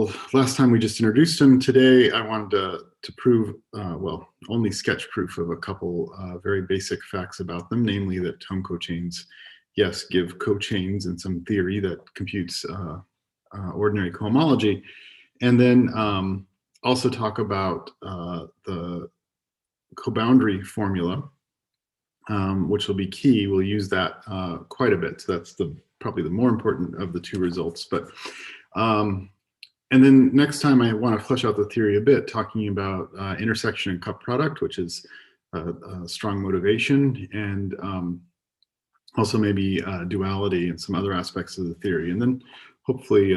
well, last time we just introduced them. Today, I wanted to prove, well, only sketch proof of a couple very basic facts about them, namely that home cochains, yes, give cochains and some theory that computes ordinary cohomology, and then also talk about the coboundary formula, which will be key. We'll use that quite a bit. So that's probably the more important of the two results. But and then next time I want to flesh out the theory a bit, talking about intersection and cup product, which is a strong motivation, and also maybe duality and some other aspects of the theory. And then hopefully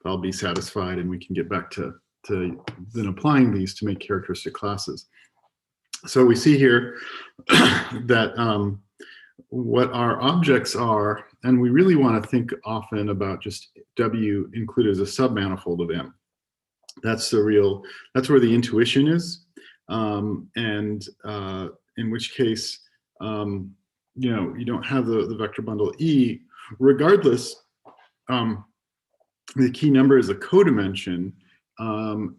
I'll be satisfied and we can get back to then applying these to make characteristic classes. So we see here that what our objects are, and we really want to think often about just W included as a submanifold of M. That's where the intuition is, and in which case, you don't have the vector bundle E. Regardless, the key number is a codimension.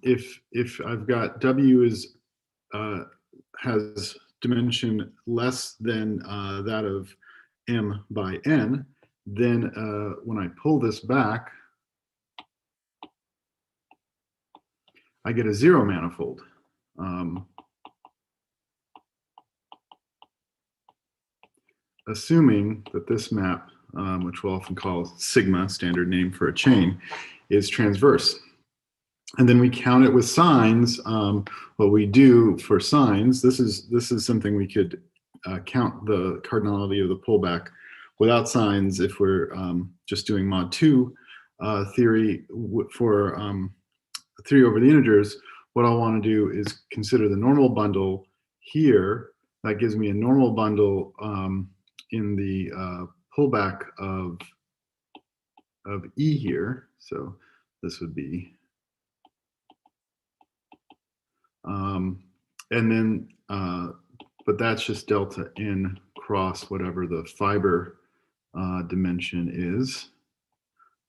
If I've got W has dimension less than that of M by N, then when I pull this back, I get a zero manifold. Assuming that this map, which we'll often call sigma, standard name for a chain, is transverse. And then we count it with signs. What we do for signs, this is something we could count the cardinality of the pullback without signs if we're just doing mod 2 theory for theory over the integers. What I'll want to do is consider the normal bundle here. That gives me a normal bundle in the pullback of E here. So this would be, and then, but that's just delta N cross whatever the fiber dimension is.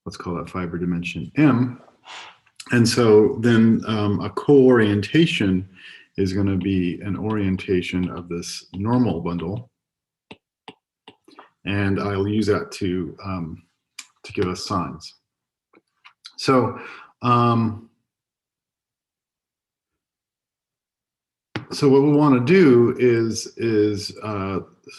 Let's call that fiber dimension M. And so then a co-orientation is going to be an orientation of this normal bundle. And I'll use that to give us signs. So, so what we want to do is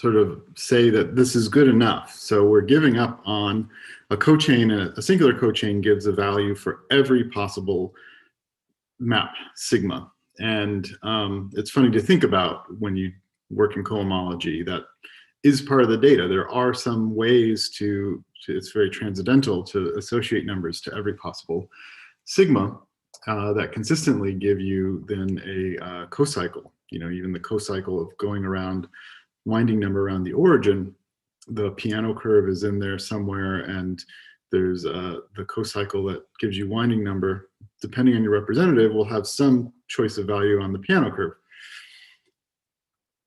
sort of say that this is good enough. So we're giving up on a cochain. A singular cochain gives a value for every possible map sigma. And it's funny to think about when you work in cohomology. That is part of the data. There are some ways to it's very transcendental to associate numbers to every possible sigma that consistently give you then a cocycle. Even the cocycle of going around, winding number around the origin, the piano curve is in there somewhere, and there's the cocycle that gives you winding number. Depending on your representative, will have some choice of value on the piano curve.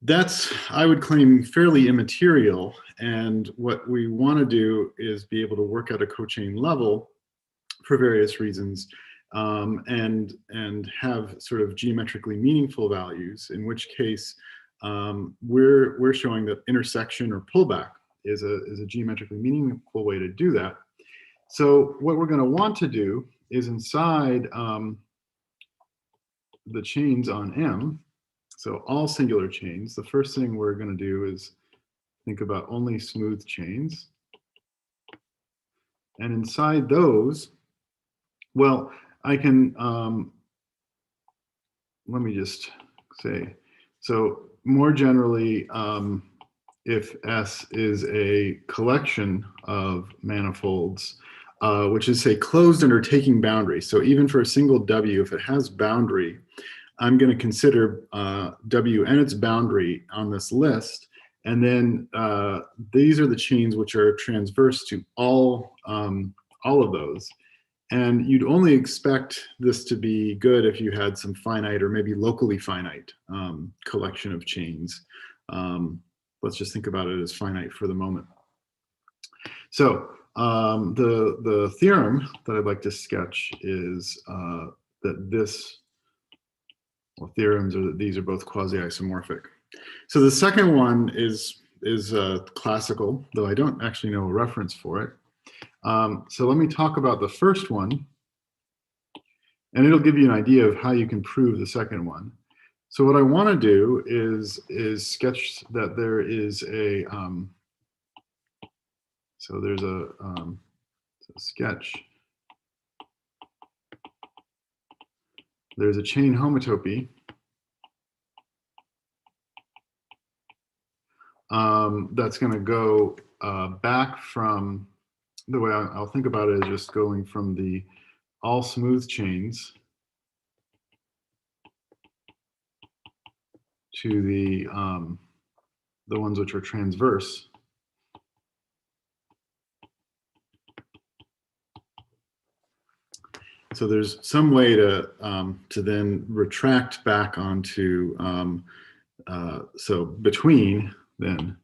That's, I would claim, fairly immaterial. And what we want to do is be able to work at a cochain level for various reasons, and have sort of geometrically meaningful values, in which case we're showing that intersection or pullback is a geometrically meaningful way to do that. So what we're going to want to do is inside the chains on M, so all singular chains, the first thing we're going to do is think about only smooth chains. And inside those, well, I can, let me just say, so more generally, if S is a collection of manifolds, which is, say, closed under taking boundary. So even for a single W, if it has boundary, I'm going to consider W and its boundary on this list. And then these are the chains which are transverse to all of those. And you'd only expect this to be good if you had some finite or maybe locally finite collection of chains. Let's just think about it as finite for the moment. So the theorem that I'd like to sketch is that this, well, theorems are that these are both quasi-isomorphic. So the second one is classical, though I don't actually know a reference for it. So let me talk about the first one, and it'll give you an idea of how you can prove the second one. So what I want to do is sketch that there is a so there's a sketch. There's a chain homotopy that's going to go back from, the way I'll think about it is just going from the all smooth chains to the ones which are transverse. So there's some way to then retract back onto, so between then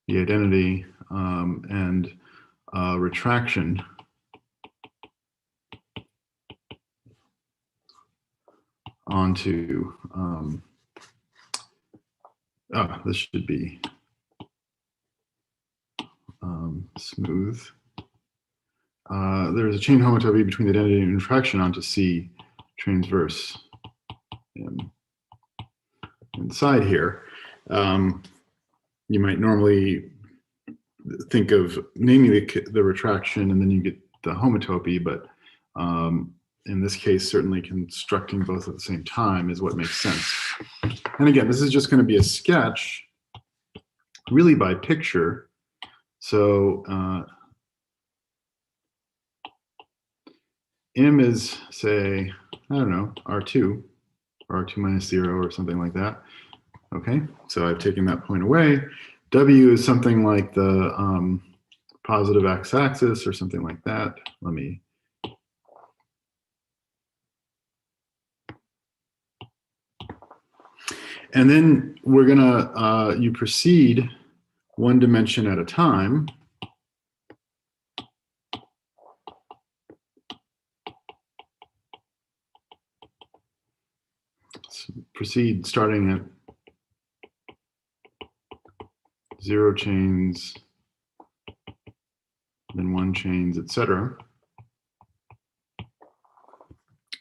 the identity and retraction onto, this should be smooth. There's a chain homotopy between the identity and retraction onto C transverse inside here. You might normally think of naming the retraction and then you get the homotopy, but in this case, certainly constructing both at the same time is what makes sense. And again, this is just going to be a sketch really by picture. So M is, say, I don't know, R2 or R2 minus 0 or something like that. Okay, so I've taken that point away. W is something like the positive x-axis or something like that. Let me. And then we're gonna, you proceed one dimension at a time. So proceed starting at 0 chains, then 1 chains, etc.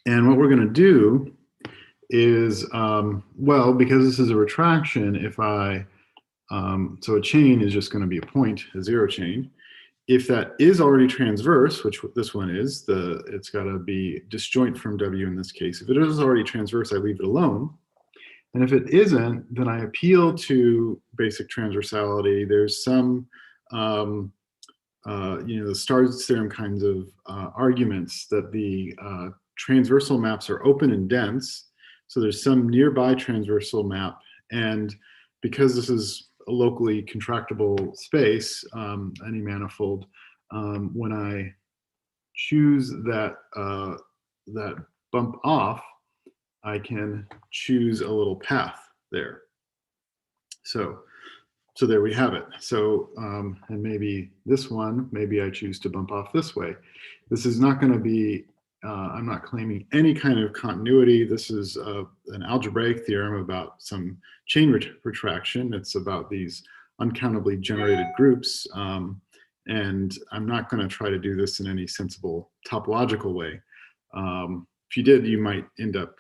And what we're going to do is, well, because this is a retraction, if I, so a chain is just going to be a point, a 0 chain. If that is already transverse, which this one is, it's got to be disjoint from W in this case. If it is already transverse, I leave it alone. And if it isn't, then I appeal to basic transversality. There's some, the Starr's theorem kinds of arguments that the transversal maps are open and dense. So there's some nearby transversal map. And because this is a locally contractible space, any manifold, when I choose that, that bump off, I can choose a little path there. So there we have it. So, and maybe this one, maybe I choose to bump off this way. This is not going to be, I'm not claiming any kind of continuity. This is an algebraic theorem about some chain retraction. It's about these uncountably generated groups. And I'm not going to try to do this in any sensible topological way. If you did, you might end up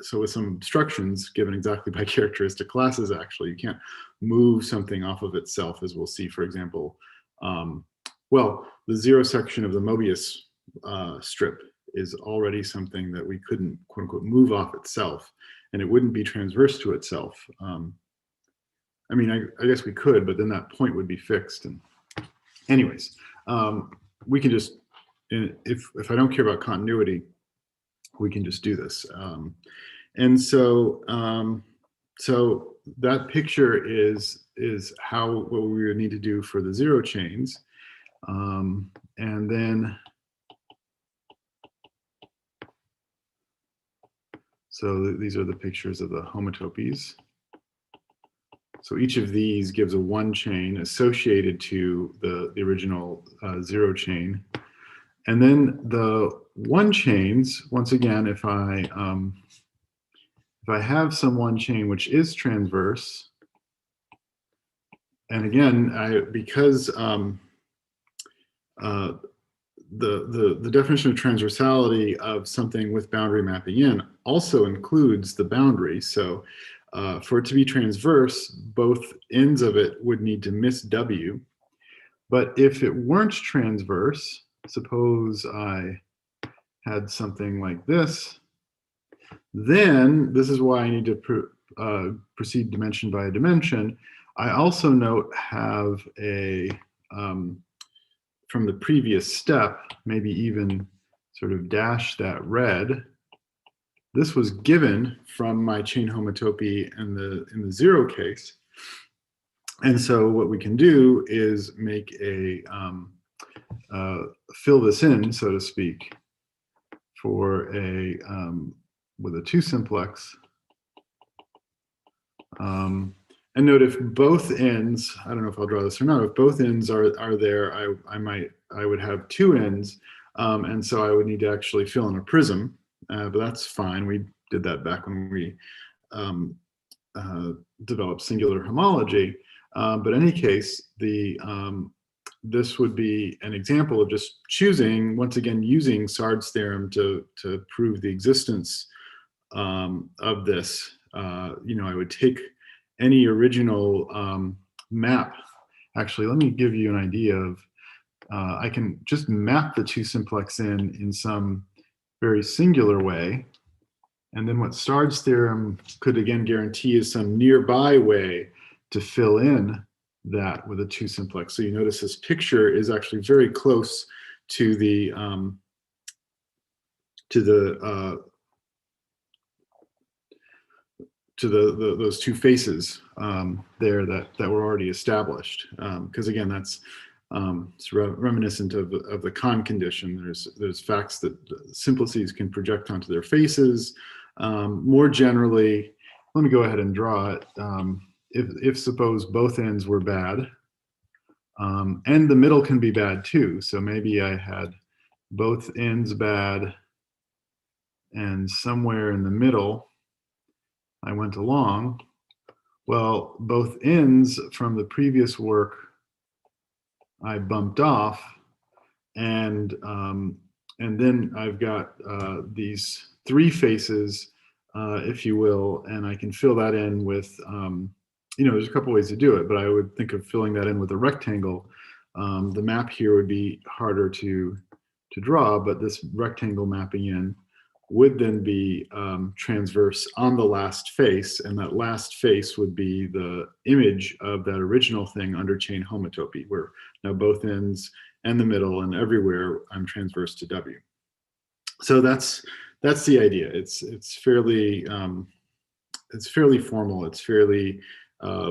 so with some instructions given exactly by characteristic classes, actually, you can't move something off of itself, as we'll see, for example. Well, the 0 section of the Mobius strip is already something that we couldn't, quote unquote, move off itself, and it wouldn't be transverse to itself. I mean, I guess we could, but then that point would be fixed. And anyways, we can just, if I don't care about continuity, we can just do this. And so, so that picture is how, what we would need to do for the 0 chains. And then, so these are the pictures of the homotopies. So each of these gives a 1 chain associated to the original 0 chain. And then the 1 chains, once again, if I have some 1 chain which is transverse, and again, because the definition of transversality of something with boundary mapping in also includes the boundary. So for it to be transverse, both ends of it would need to miss W. But if it weren't transverse, suppose I had something like this, then this is why I need to proceed dimension by dimension. I also note have a, from the previous step, maybe even sort of dash that red. This was given from my chain homotopy in the 0 case. And so what we can do is make a, fill this in, so to speak, for a, with a 2 simplex. And note if both ends, I don't know if I'll draw this or not, if both ends are there, I would have 2 ends. And so I would need to actually fill in a prism, but that's fine. We did that back when we developed singular homology. But in any case, this would be an example of just choosing, once again, using Sard's theorem to prove the existence of this. You know, I would take any original map. Actually, let me give you an idea of, I can just map the 2 simplex in some very singular way. And then what Sard's theorem could again guarantee is some nearby way to fill in that with a 2 simplex. So you notice this picture is actually very close to the those 2 faces there that were already established. Because again, that's it's reminiscent of the Kahn condition. There's facts that simplices can project onto their faces. More generally, let me go ahead and draw it. If suppose both ends were bad, and the middle can be bad too. So maybe I had both ends bad, and somewhere in the middle, I went along. Well, both ends from the previous work I bumped off, and then I've got these 3 faces, if you will, and I can fill that in with, you know, there's a couple ways to do it, but I would think of filling that in with a rectangle. The map here would be harder to draw, but this rectangle mapping in would then be transverse on the last face, and that last face would be the image of that original thing under chain homotopy, where now both ends and the middle and everywhere I'm transverse to W. So that's the idea. It's fairly formal. It's fairly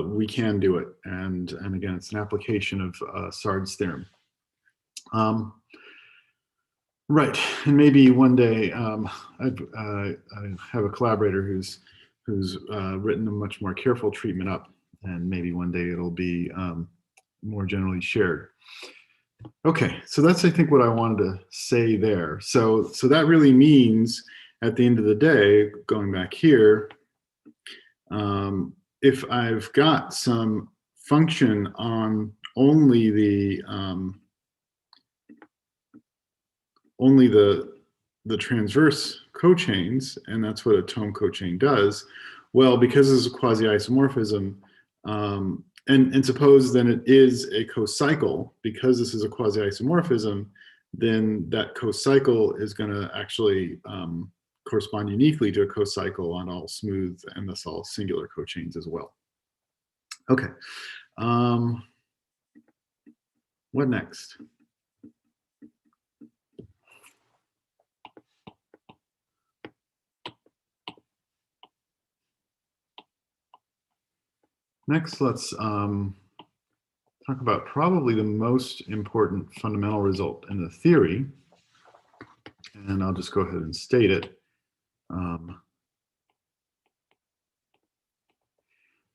we can do it, and again, it's an application of Sard's theorem. Right, and maybe one day I have a collaborator who's written a much more careful treatment up, and maybe one day it'll be more generally shared. Okay, so that's I think what I wanted to say there. So that really means at the end of the day, going back here, if I've got some function on only the transverse cochains, and that's what a tome cochain does, well, because this is a quasi-isomorphism, and suppose then it is a cocycle, because this is a quasi-isomorphism, then that cocycle is going to actually correspond uniquely to a cocycle on all smooth and thus all singular cochains as well. Okay, what next? Next, let's talk about probably the most important fundamental result in the theory, and I'll just go ahead and state it.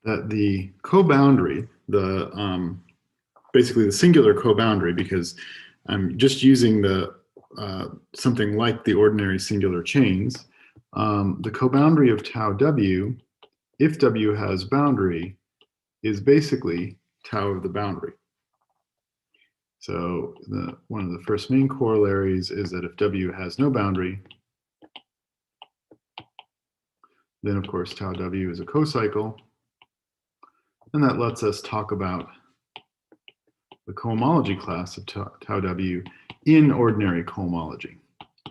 that the co-boundary, basically the singular co-boundary, because I'm just using the something like the ordinary singular chains, the co-boundary of tau w, if w has boundary, is basically tau of the boundary. So one of the first main corollaries is that if w has no boundary, then of course tau w is a cocycle, and that lets us talk about the cohomology class of tau w in ordinary cohomology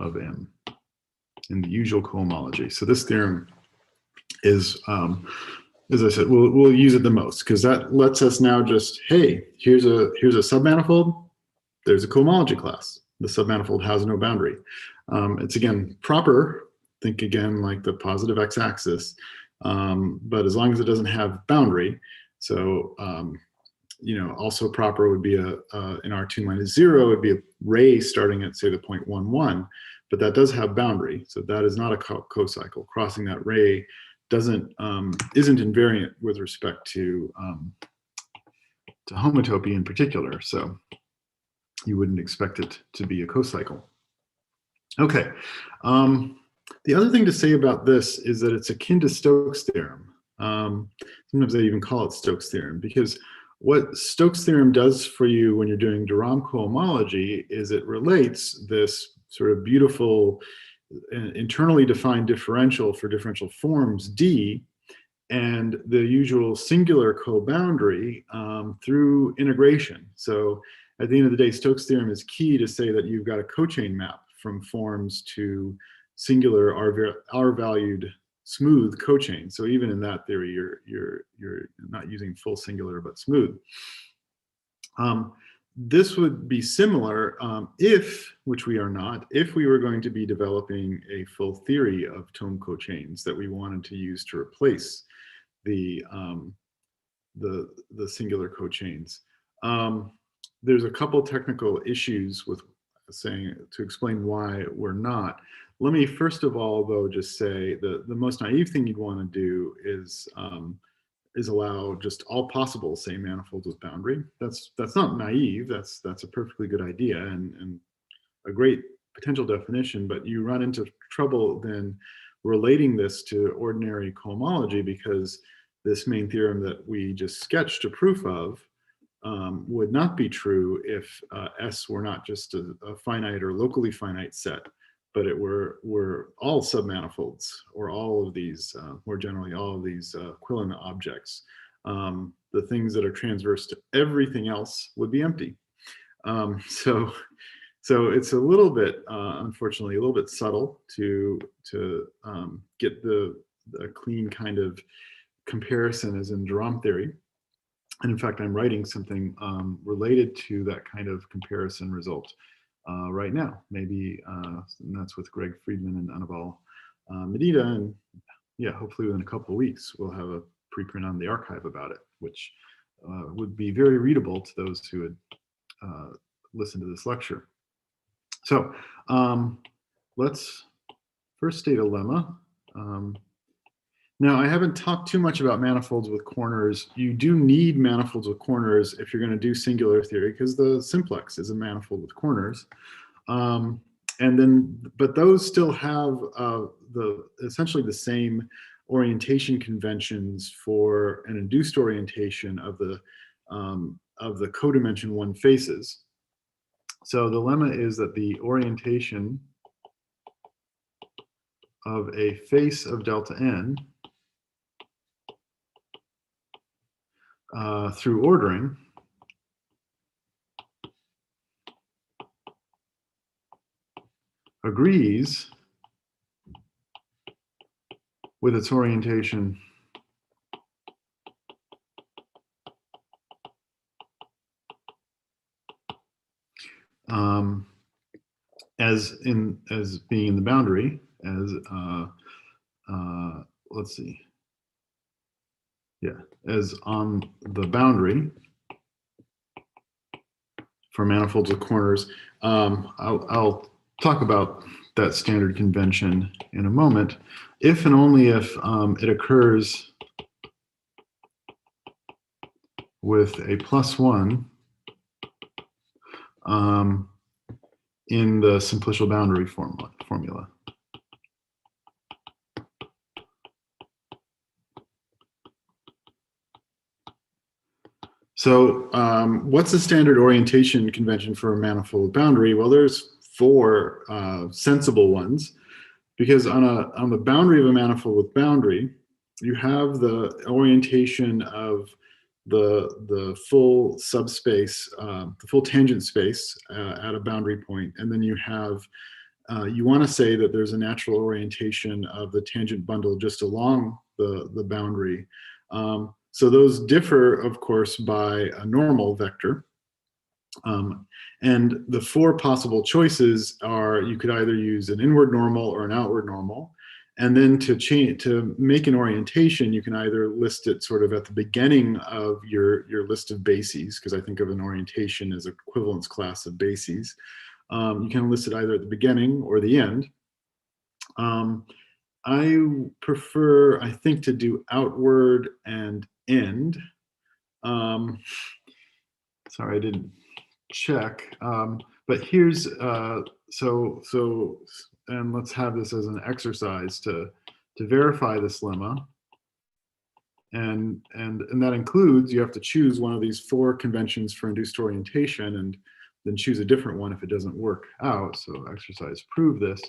of M, in the usual cohomology. So this theorem is, as I said, we'll use it the most, because that lets us now just, hey, here's a submanifold, there's a cohomology class. The submanifold has no boundary. It's again proper, think again like the positive x-axis, but as long as it doesn't have boundary. So you know, also proper would be in R2 minus 0 would be a ray starting at, say, the point 1, but that does have boundary, so that is not a cocycle. Crossing that ray isn't invariant with respect to homotopy in particular, so you wouldn't expect it to be a cocycle. Okay, the other thing to say about this is that it's akin to Stokes' theorem. Sometimes they even call it Stokes' theorem, because what Stokes' theorem does for you when you're doing de Rham cohomology is it relates this sort of beautiful internally defined differential for differential forms D and the usual singular co-boundary through integration. So at the end of the day, Stokes' theorem is key to say that you've got a cochain map from forms to singular R-valued smooth cochain. So even in that theory, you're not using full singular but smooth. This would be similar if, which we are not, if we were going to be developing a full theory of tome cochains that we wanted to use to replace the singular cochains. There's a couple technical issues with saying to explain why we're not. Let me first of all, though, just say the most naive thing you'd want to do is allow just all possible same manifolds with boundary. That's not naive. That's a perfectly good idea and a great potential definition. But you run into trouble then relating this to ordinary cohomology, because this main theorem that we just sketched a proof of would not be true if S were not just a finite or locally finite set, but it were all submanifolds, or all of these, more generally, all of these Quillen objects. The things that are transverse to everything else would be empty. So it's a little bit, unfortunately, a little bit subtle to get the clean kind of comparison as in de Rham theory. And in fact, I'm writing something related to that kind of comparison result right now. Maybe and that's with Greg Friedman and Anibal Medina. And yeah, hopefully within a couple of weeks, we'll have a preprint on the archive about it, which would be very readable to those who would listen to this lecture. So let's first state a lemma. Now, I haven't talked too much about manifolds with corners. You do need manifolds with corners if you're going to do singular theory, because the simplex is a manifold with corners. And then, but those still have essentially the same orientation conventions for an induced orientation of the codimension 1 faces. So the lemma is that the orientation of a face of delta n through ordering agrees with its orientation as being in the boundary, as let's see, yeah, as on the boundary for manifolds with corners. I'll talk about that standard convention in a moment. If and only if it occurs with a +1 in the simplicial boundary formula. So what's the standard orientation convention for a manifold boundary? Well, there's 4 sensible ones, because on the boundary of a manifold with boundary, you have the orientation of the full subspace, the full tangent space at a boundary point, and then you have you want to say that there's a natural orientation of the tangent bundle just along the boundary. So those differ, of course, by a normal vector. And the 4 possible choices are, you could either use an inward normal or an outward normal. And then to make an orientation, you can either list it sort of at the beginning of your list of bases, because I think of an orientation as an equivalence class of bases. You can list it either at the beginning or the end. I prefer, I think, to do outward and end. Sorry, I didn't check. But here's, and let's have this as an exercise to verify this lemma. And that includes, you have to choose one of these 4 conventions for induced orientation and then choose a different one if it doesn't work out. So exercise prove this.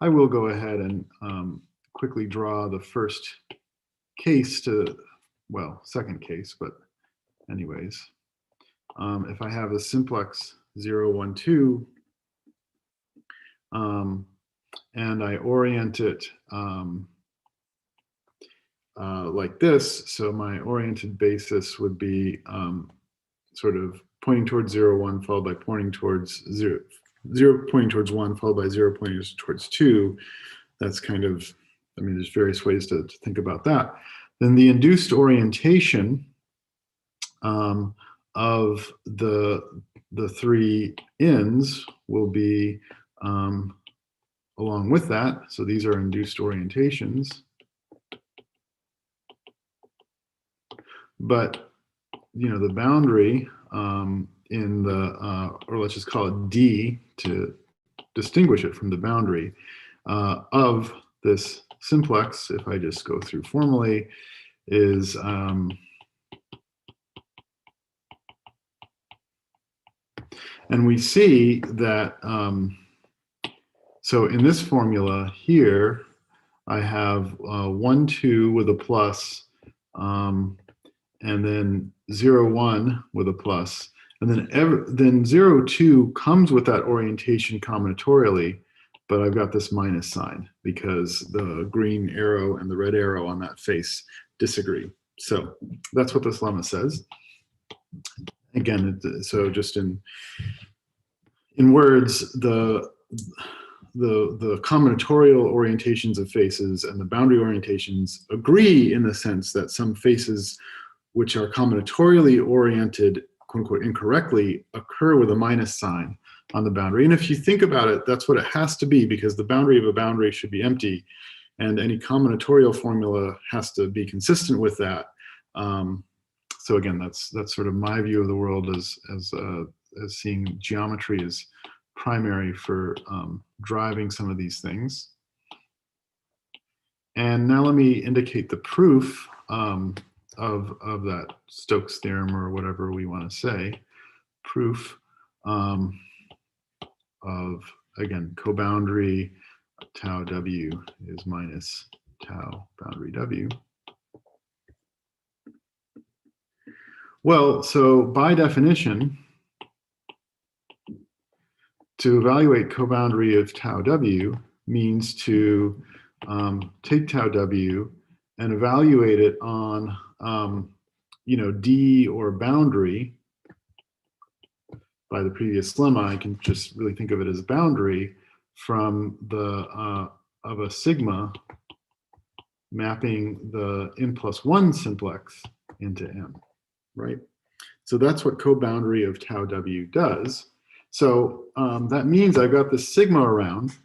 I will go ahead and quickly draw the first case to, well, second case, but anyways. If I have a simplex 0, 1, 2, and I orient it like this, so my oriented basis would be sort of pointing towards 0, 1, followed by pointing towards 0, 0 pointing towards 1, followed by 0 pointing towards 2. That's kind of, I mean, there's various ways to think about that. Then the induced orientation of the 3 ends will be along with that. So these are induced orientations. But, you know, the boundary in the, or let's just call it D to distinguish it from the boundary of this simplex, if I just go through formally, is and we see that, so in this formula here, I have 1, 2 with a plus, and then 0, 1 with a plus. And then 0, 2 comes with that orientation combinatorially, but I've got this minus sign because the green arrow and the red arrow on that face disagree. So that's what this lemma says. Again, so just in words, the combinatorial orientations of faces and the boundary orientations agree in the sense that some faces which are combinatorially oriented, quote unquote, incorrectly, occur with a minus sign on the boundary. And if you think about it, that's what it has to be, because the boundary of a boundary should be empty, and any combinatorial formula has to be consistent with that. So again, that's sort of my view of the world as seeing geometry as primary for driving some of these things. And now let me indicate the proof of that Stokes theorem, or whatever we want to say. Proof of, again, coboundary tau W is minus tau boundary W. Well, so by definition, to evaluate coboundary of tau W means to take tau W and evaluate it on, you know, D or boundary. By the previous lemma, I can just really think of it as boundary from the of a sigma mapping the n+1 simplex into M, right? So that's what coboundary of tau W does. So that means I've got this sigma around.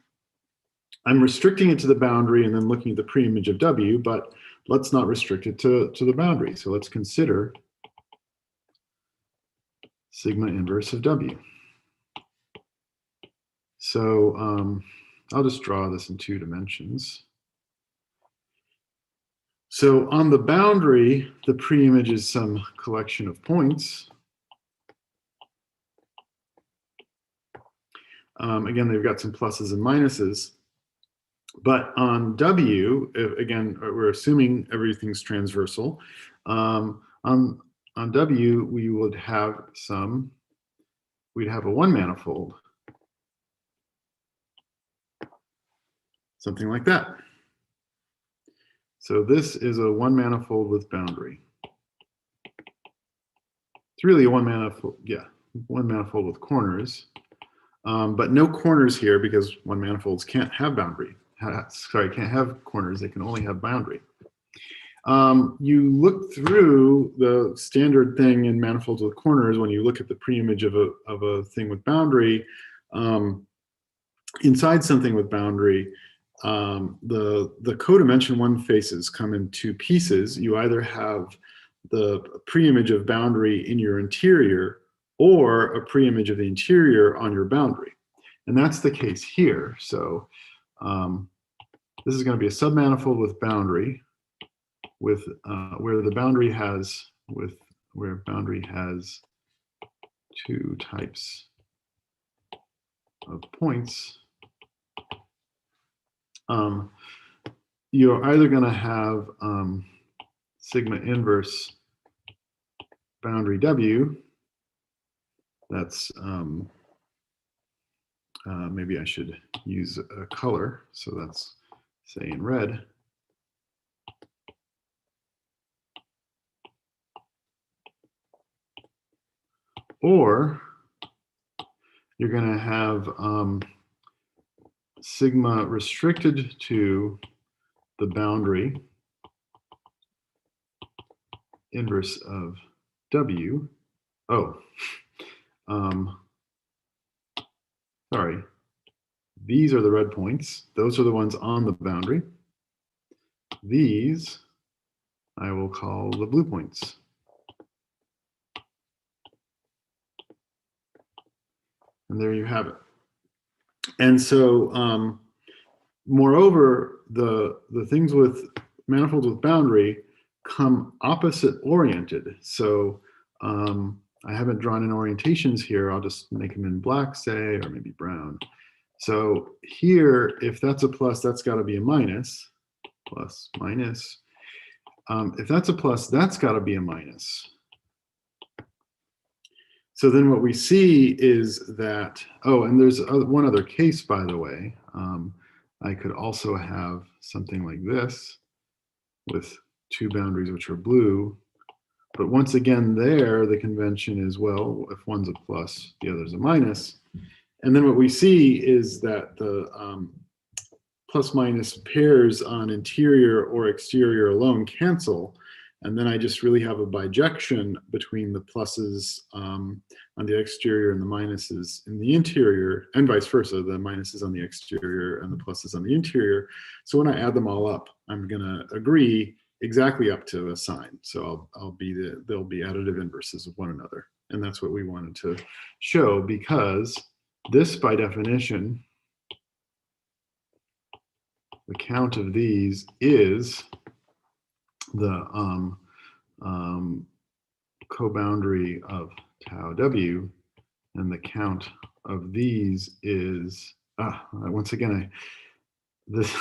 I'm restricting it to the boundary and then looking at the preimage of W, but let's not restrict it to the boundary. So let's consider sigma inverse of W. So I'll just draw this in 2 dimensions. So on the boundary, the preimage is some collection of points. Again, they've got some pluses and minuses. But on W, again, we're assuming everything's transversal. On W, we would have we'd have a 1 manifold. Something like that. So this is a 1 manifold with boundary. It's really a 1 manifold, yeah, 1 manifold with corners. But no corners here because 1 manifolds can't have boundary. Sorry, can't have corners, they can only have boundary. You look through the standard thing in manifolds with corners when you look at the preimage of a thing with boundary. Inside something with boundary, the codimension 1 faces come in 2 pieces. You either have the preimage of boundary in your interior or a preimage of the interior on your boundary. And that's the case here. So this is going to be a submanifold with boundary, with where boundary has 2 types of points. You're either going to have sigma inverse boundary W. That's maybe I should use a color. So that's, say, in red. Or you're going to have sigma restricted to the boundary inverse of W. Oh, sorry. These are the red points. Those are the ones on the boundary. These I will call the blue points. And there you have it. And so, moreover, the things with manifolds with boundary come opposite oriented. So I haven't drawn in orientations here. I'll just make them in black, say, or maybe brown. So here, if that's a plus, that's got to be a minus. Plus, minus. If that's a plus, that's got to be a minus. So then what we see is that, oh, and there's one other case, by the way. I could also have something like this with 2 boundaries which are blue. But once again there, the convention is, well, if one's a plus, the other's a minus. And then what we see is that the plus minus pairs on interior or exterior alone cancel. And then I just really have a bijection between the pluses on the exterior and the minuses in the interior, and vice versa, the minuses on the exterior and the pluses on the interior. So when I add them all up, I'm going to agree exactly up to a sign. So they'll be additive inverses of one another. And that's what we wanted to show, because this, by definition, the count of these is the co-boundary of tau W, and the count of these is, once again, this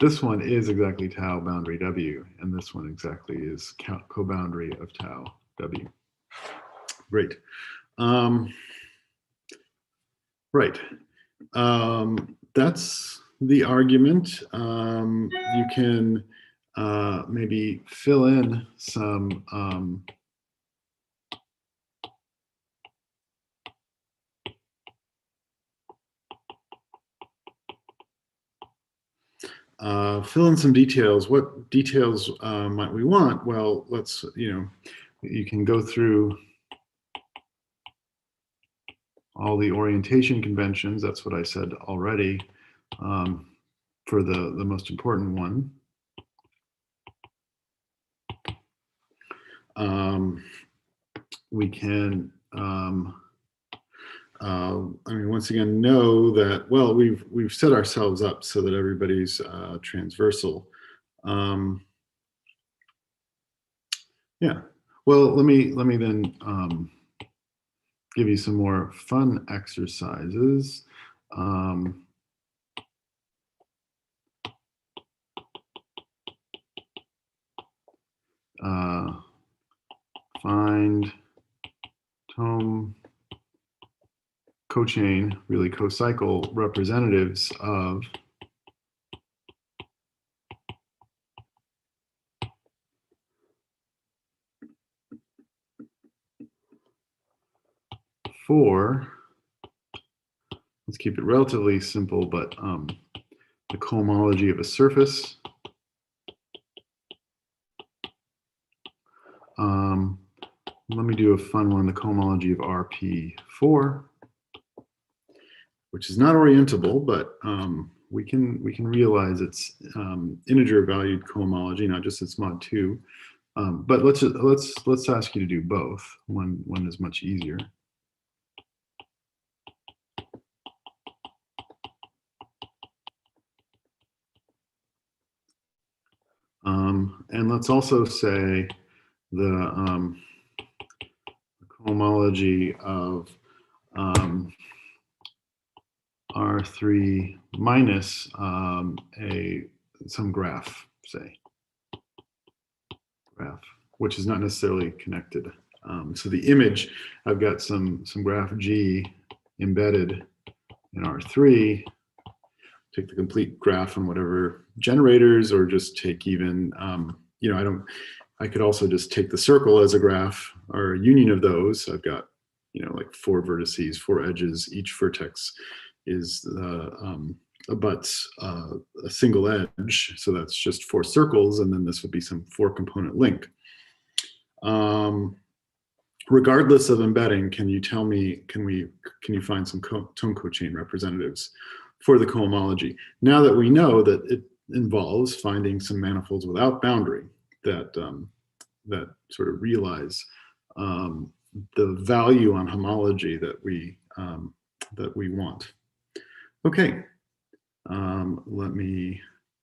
this one is exactly tau boundary W, and this one exactly is co-boundary of tau W. Great. Right. That's the argument. You can maybe fill in some details. What details might we want? Well, let's, you can go through all the orientation conventions. That's what I said already for the most important one. we can, I mean, once again, know that, well, we've set ourselves up so that everybody's transversal. Yeah, well, let me then give you some more fun exercises. Find tome cochain, really cocycle representatives of let's keep it relatively simple, but the cohomology of a surface. Let me do a fun one, the cohomology of RP4, which is not orientable, but we can realize it's integer valued cohomology, not just its mod 2. But let's ask you to do both. One is much easier. And let's also say the cohomology of R3 minus some graph, say, which is not necessarily connected. So the image, I've got some graph G embedded in R3. Take the complete graph on whatever generators, or just take even, you know, I could also just take the circle as a graph, or a union of those. I've got, you know, like 4 vertices, 4 edges. Each vertex is abuts a single edge. So that's just 4 circles. And then this would be some 4 component link. Regardless of embedding, can you tell me, can you find some tone cochain representatives for the cohomology? Now that we know that it involves finding some manifolds without boundary that that sort of realize the value on homology that we want. Okay, let me